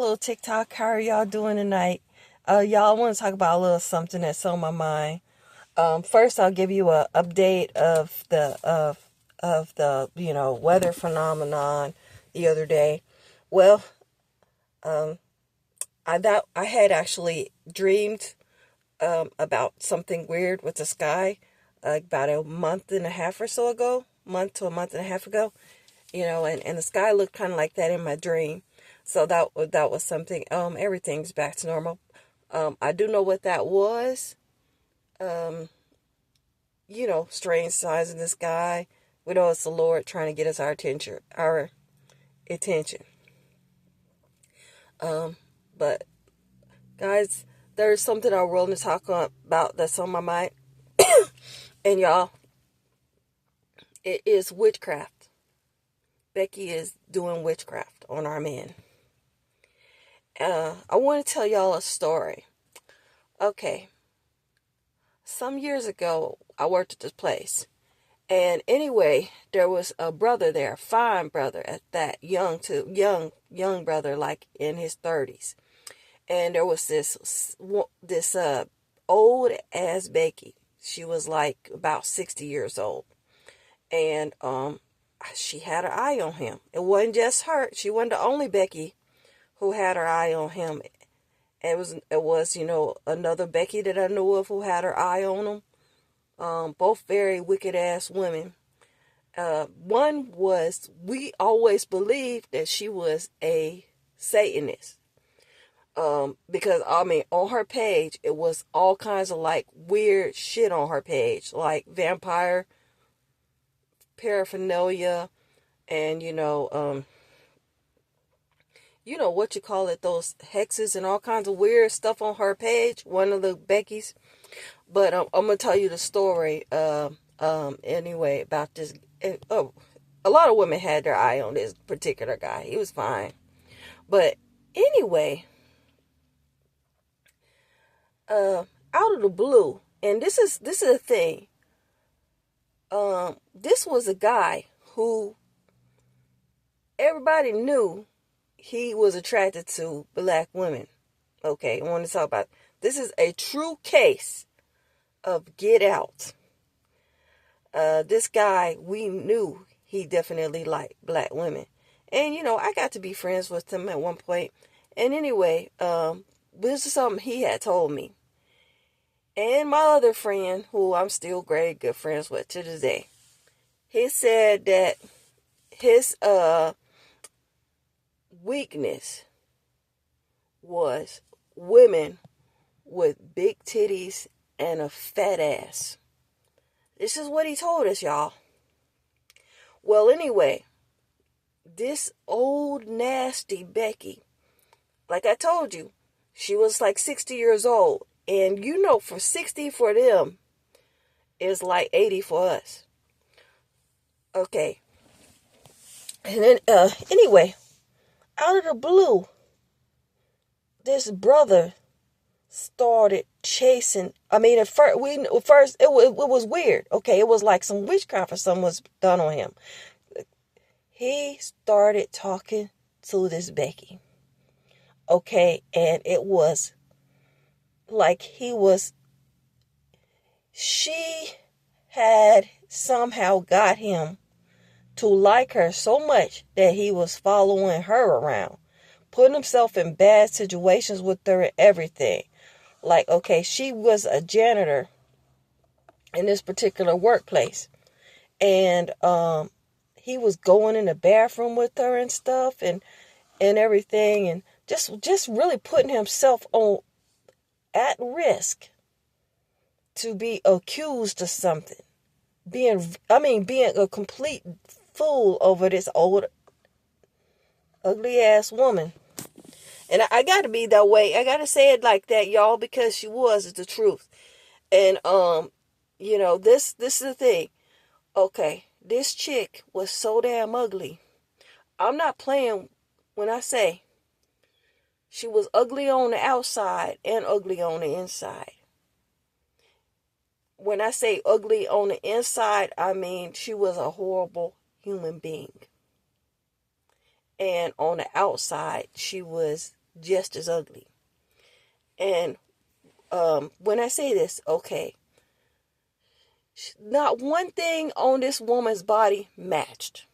Hello, TikTok. How are y'all doing tonight? Y'all, I want to talk about a little something that's on my mind. First, I'll give you a update of the weather phenomenon the other day. Well, I had actually dreamed about something weird with the sky about a month and a half or so ago, month to a month and a half ago. And the sky looked kind of like that in my dream. So that was something. Everything's back to normal. I do know what that was. Strange signs in the sky. We know it's the Lord trying to get us our attention. But guys, there's something I'm willing to talk about that's on my mind. And y'all, it is witchcraft. Becky is doing witchcraft on our men. I want to tell y'all a story. Okay. Some years ago, I worked at this place. And anyway, there was a brother there, fine brother at that, young brother, like in his 30s. And there was this old ass Becky. She was like about 60 years old. And she had her eye on him. It wasn't just her. She wasn't the only Becky who had her eye on him. It was another Becky that I knew of who had her eye on him. Both very wicked ass women. One was, we always believed that she was a Satanist. Because on her page, it was all kinds of like weird shit on her page, like vampire paraphernalia, and what you call it, those hexes and all kinds of weird stuff on her page, one of the Becky's. But I'm gonna tell you the story. Anyway, about this. A lot of women had their eye on this particular guy. He was fine, but anyway, out of the blue, and this is a thing. This was a guy who everybody knew he was attracted to black women. Okay, I want to talk about this. Is a true case of Get Out. This guy, we knew he definitely liked black women. And, I got to be friends with him at one point. And anyway, this is something he had told me. And my other friend, who I'm still great good friends with to this day, he said that his weakness was women with big titties and a fat ass. This is what he told us, y'all. Well, anyway, this old nasty Becky, like I told you, she was like 60 years old. And for 60 for them is like 80 for us. Okay. And then, anyway, out of the blue, this brother started chasing. At first it was weird. Okay, it was like some witchcraft or something was done on him. He started talking to this Becky. Okay, and it was like she had somehow got him to like her so much that he was following her around, putting himself in bad situations with her and everything. Like, okay, she was a janitor in this particular workplace. And he was going in the bathroom with her and stuff and everything. And just really putting himself at risk to be accused of something. Being a complete fool over this old, ugly ass woman. And I got to be that way. I got to say it like that, y'all, because she was the truth. And, this is the thing. Okay, this chick was so damn ugly. I'm not playing when I say she was ugly on the outside and ugly on the inside. When I say ugly on the inside, I mean she was a horrible human being. And on the outside, she was just as ugly. And when I say this, okay, not one thing on this woman's body matched.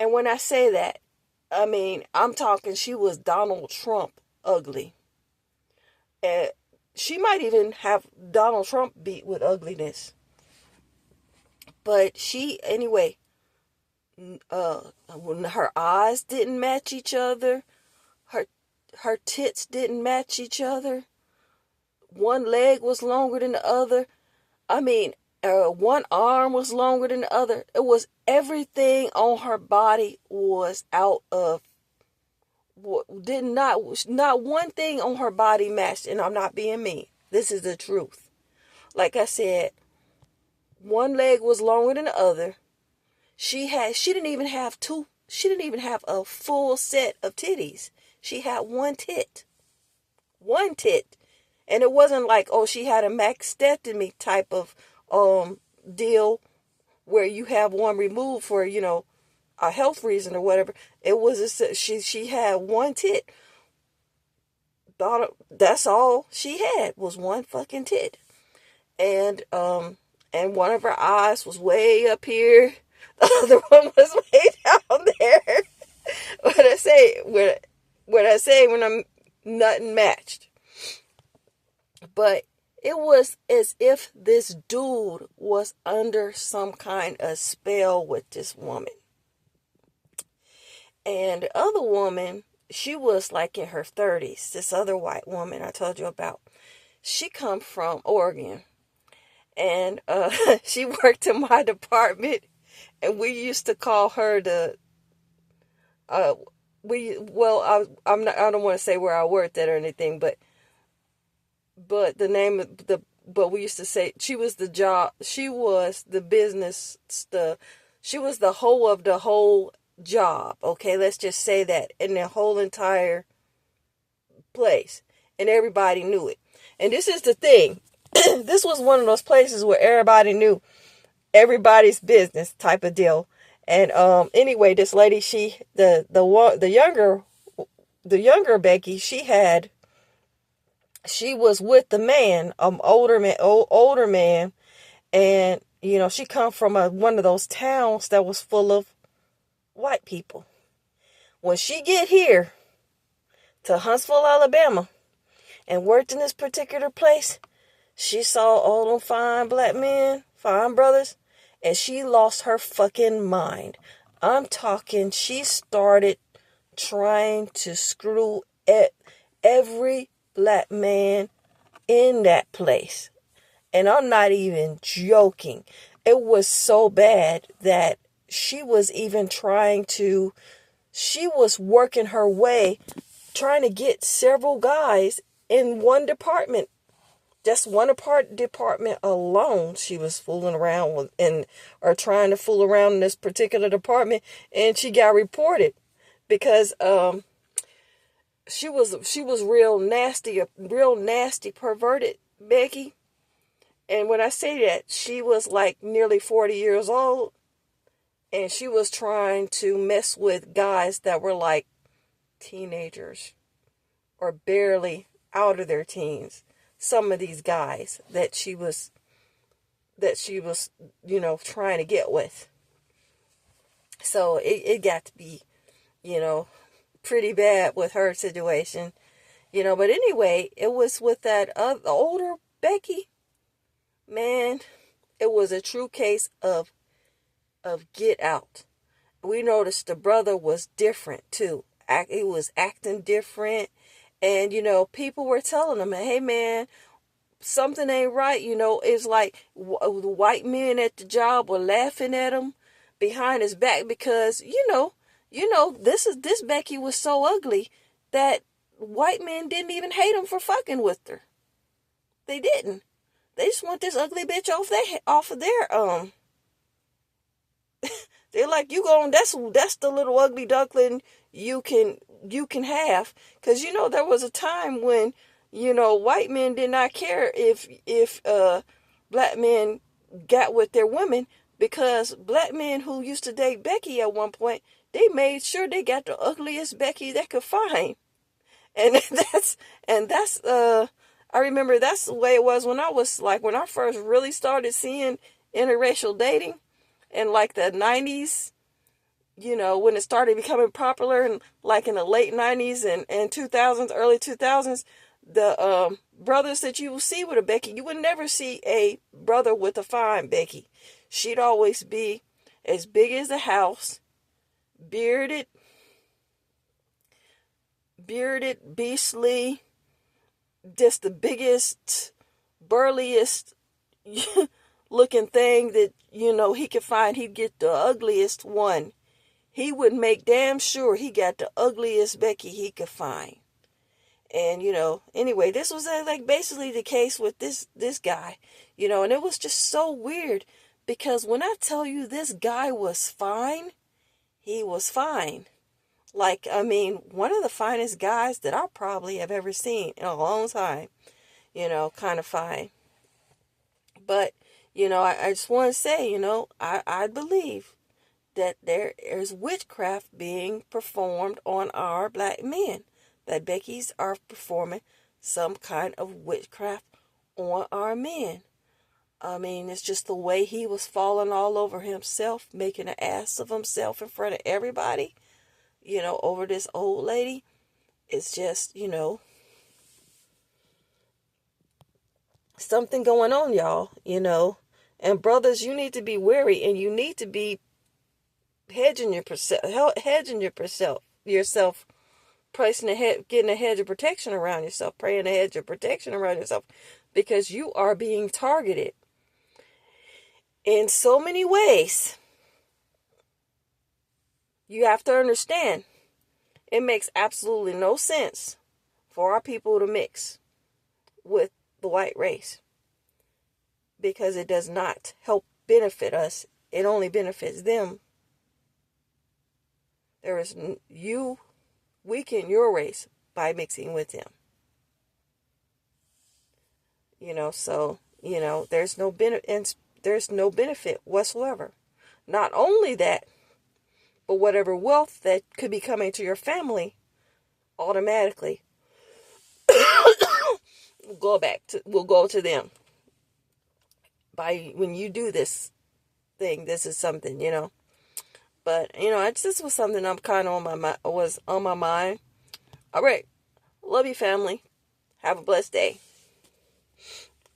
And when I say that, I mean, I'm talking she was Donald Trump ugly. And she might even have Donald Trump beat with ugliness. But anyway, when her eyes didn't match each other, her tits didn't match each other. One leg was longer than the other. I mean, one arm was longer than the other. It was everything on her body was out of, not one thing on her body matched. And I'm not being mean. This is the truth. Like I said, one leg was longer than the other. She didn't even have a full set of titties. She had one tit. One tit. And it wasn't like, oh, she had a mastectomy type of deal where you have one removed for, a health reason or whatever. It was she had one tit. That's all she had was one fucking tit. And one of her eyes was way up here. The other one was way down there. When I say when I'm nothing matched. But it was as if this dude was under some kind of spell with this woman. And the other woman, she was like in her 30s. This other white woman I told you about. She come from Oregon. And she worked in my department. And we used to call her I don't want to say where I worked at or anything, but we used to say she was the business, she was the whole of the whole job. Okay, let's just say that in the whole entire place, and everybody knew it. And this is the thing. This was one of those places where everybody knew everybody's business type of deal. And anyway, this lady, the younger Becky, she was with the man, older man, and she come from one of those towns that was full of white people. When she get here to Huntsville, Alabama, and worked in this particular place, she saw all them fine black men, fine brothers, and she lost her fucking mind. I'm talking, she started trying to screw every black man in that place. And I'm not even joking. It was so bad that she was working her way, trying to get several guys in one department. Just one department alone, she was fooling around with, or trying to fool around in this particular department, and she got reported because she was real nasty, perverted, Becky. And when I say that, she was like nearly 40 years old, and she was trying to mess with guys that were like teenagers or barely out of their teens. Some of these guys that she was trying to get with. So it got to be, pretty bad with her situation, but anyway, it was with that older Becky, man, it was a true case of get out. We noticed the brother was different too. He was acting different. And, people were telling him, hey, man, something ain't right. It's like the white men at the job were laughing at him behind his back because, this Becky was so ugly that white men didn't even hate him for fucking with her. They didn't. They just want this ugly bitch off of their, they're like, that's the little ugly duckling you can have. Because, there was a time when, white men did not care if black men got with their women, because black men who used to date Becky at one point, they made sure they got the ugliest Becky they could find. And that's I remember that's the way it was when when I first really started seeing interracial dating in like the 90s, when it started becoming popular, and like in the late 90s and 2000s, early 2000s, the brothers that you will see with a Becky, you would never see a brother with a fine Becky. She'd always be as big as the house, bearded, beastly, just the biggest, burliest looking thing that, he could find. He'd get the ugliest one. He would make damn sure he got the ugliest Becky he could find. And, anyway, this was like basically the case with this guy, and it was just so weird because when I tell you this guy was fine, he was fine. Like, I mean, one of the finest guys that I probably have ever seen in a long time, kind of fine. But, I just want to say, I believe that there is witchcraft being performed on our black men. That Becky's are performing some kind of witchcraft on our men. I mean, it's just the way he was falling all over himself, making an ass of himself in front of everybody, over this old lady. It's just, something going on, y'all, And brothers, you need to be wary, and you need to be hedging yourself, getting a hedge of protection around yourself, praying a hedge of protection around yourself, because you are being targeted in so many ways. You have to understand, it makes absolutely no sense for our people to mix with the white race, because it does not help benefit us. It only benefits them. You weaken your race by mixing with them. So, there's no benefit whatsoever. Not only that, but whatever wealth that could be coming to your family automatically will go to them. When you do this thing, this is something, But, this was something I'm kind of was on my mind. All right. Love you, family. Have a blessed day.